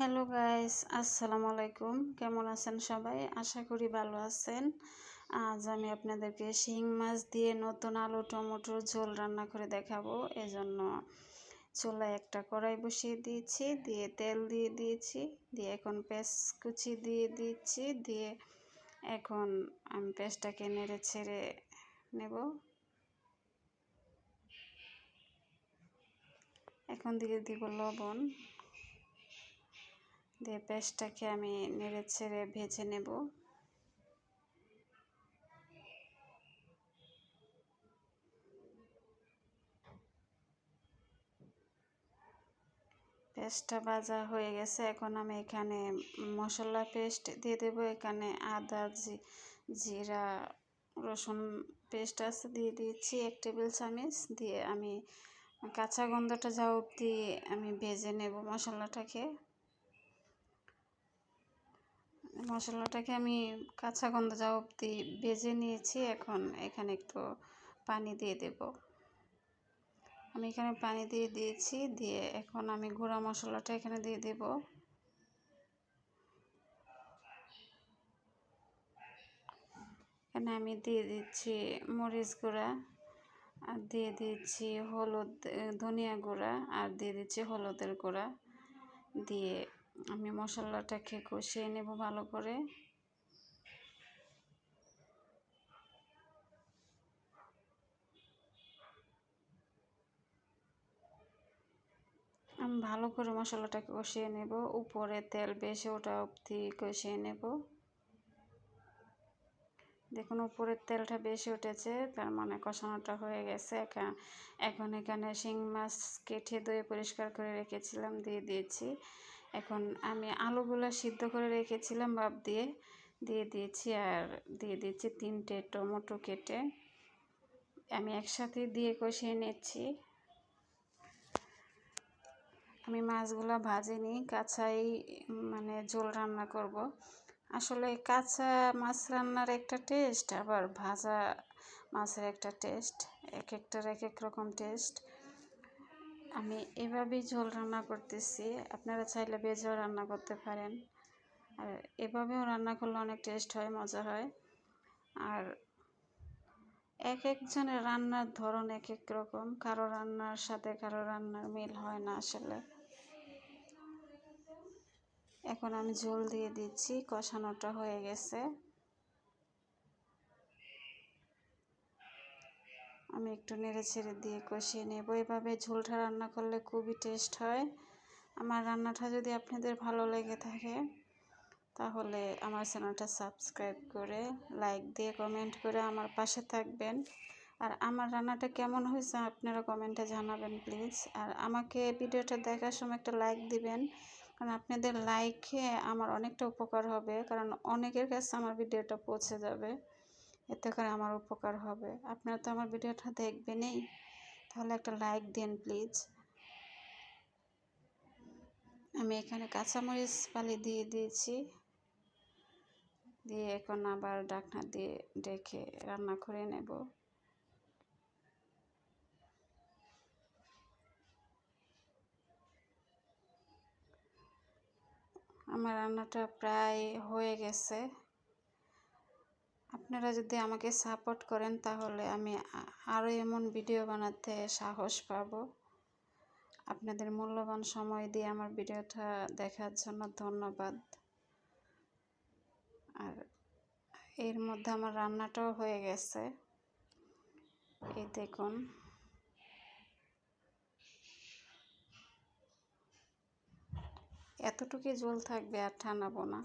Hello guys, আসসালামু আলাইকুম। কেমন আছেন সবাই? আশা করি ভালো আছেন। আজ আমি আপনাদেরকে শিং মাছ দিয়ে নতুন আলু টমেটোর ঝোল রান্না করে দেখাবো। এজন্য চুলায় একটা কড়াই বসিয়ে দিয়েছি, দিয়ে তেল দিয়ে দিয়েছি, দিয়ে এখন পেঁয়াজ কুচি দিয়ে দিচ্ছি, দিয়ে এখন আমি পেঁয়াজটাকে নেড়ে ছেড়ে নেব। এখন দিয়ে দিব লবণ, দিয়ে পেঁয়াজটাকে আমি নেড়ে ছেড়ে ভেজে নেব। পেস্টটা ভাজা হয়ে গেছে। এখন আমি এখানে মশলা পেস্ট দিয়ে দেবো। এখানে আদা জিরা রসুন পেস্ট আছে, দিয়ে দিয়েছি 1 টেবিল চামচ। দিয়ে আমি কাঁচা গন্ধটা যাওয়া অবধি আমি ভেজে নেব মশলাটাকে আমি কাঁচা গন্ধ যাওয়া অবধি ভেজে নিয়েছি। এখন এখানে একটু পানি দিয়ে দেব। আমি এখানে পানি দিয়ে দিয়েছি, দিয়ে এখন আমি গুঁড়া মশলাটা এখানে দিয়ে দেব। এখানে আমি দিয়ে দিচ্ছি মরিচ গুঁড়া, আর দিয়ে দিচ্ছি হলুদ ধনিয়া গুঁড়া, আর দিয়ে দিচ্ছি হলুদের গুঁড়া। দিয়ে আমি মশলাটাকে কষিয়ে নেব ভালো করে। আমি ভালো করে মশলাটাকে কষিয়ে নেব, উপরে তেল বেশি ওঠা অবধি কষিয়ে নেব। দেখুন উপরের তেলটা বেশি উঠেছে, তার মানে কষানোটা হয়ে গেছে। এখন এখানে শিং মাছ কেটে ধুয়ে পরিষ্কার করে রেখেছিলাম, দিয়ে দিয়েছি। এখন আমি আলুগুলো সিদ্ধ করে রেখেছিলাম ভাপ দিয়ে দিয়েছি, আর দিয়ে দিচ্ছি 3টে টমেটো কেটে। আমি একসাথে দিয়ে কষিয়ে নিচ্ছি। আমি মাছগুলো ভাজিনি, কাঁচাই মানে ঝোল রান্না করব। আসলে কাঁচা মাছ রান্নার একটা টেস্ট, আবার ভাজা মাছের একটা টেস্ট, এক একটার এক এক রকম টেস্ট। আমি এভাবেই ঝোল রান্না করতেছি, আপনারা চাইলে ভেজেও রান্না করতে পারেন। আর এভাবেও রান্না করলে অনেক টেস্ট হয়, মজা হয়। আর এক একজনের রান্নার ধরন এক এক রকম, কারো রান্নার সাথে কারো রান্নার মিল হয় না আসলে। এখন আমি ঝোল দিয়ে দিচ্ছি, কষানোটা হয়ে গেছে। আমি একটু নেড়ে ছেড়ে দিয়ে কষিয়ে নেব। এভাবে ঝোলটা রান্না করলে খুবই টেস্ট হয়। আমার রান্নাটা যদি আপনাদের ভালো লেগে থাকে তাহলে আমার চ্যানেলটা সাবস্ক্রাইব করে লাইক দিয়ে কমেন্ট করে আমার পাশে থাকবেন। আর আমার রান্নাটা কেমন হয়েছে আপনারা কমেন্টে জানাবেন প্লিজ। আর আমাকে ভিডিওটা দেখার সময় একটা লাইক দিবেন, কারণ আপনাদের লাইকে আমার অনেকটা উপকার হবে, কারণ অনেকের কাছে আমার ভিডিওটা পৌঁছে যাবে, এতে করে আমার উপকার হবে। আপনারা তো আমার ভিডিওটা দেখবেনই, তাহলে একটা লাইক দিন প্লিজ। আমি এখানে কাঁচামরিচ ফালি দিয়ে দিয়েছি, দিয়ে এখন আবার ঢাকনা দিয়ে ঢেকে রান্না করে নেব। আমার রান্নাটা প্রায় হয়ে গেছে। আপনারা যদি আমাকে সাপোর্ট করেন তাহলে আমি আরও এমন ভিডিও বানাতে সাহস পাব। আপনাদের মূল্যবান সময় দিয়ে আমার ভিডিওটা দেখার জন্য ধন্যবাদ। আর এর মধ্যে আমার রান্নাটাও হয়ে গেছে, এই দেখুন। এতটুকুই ঝোল থাকবে, আর টানাবো না।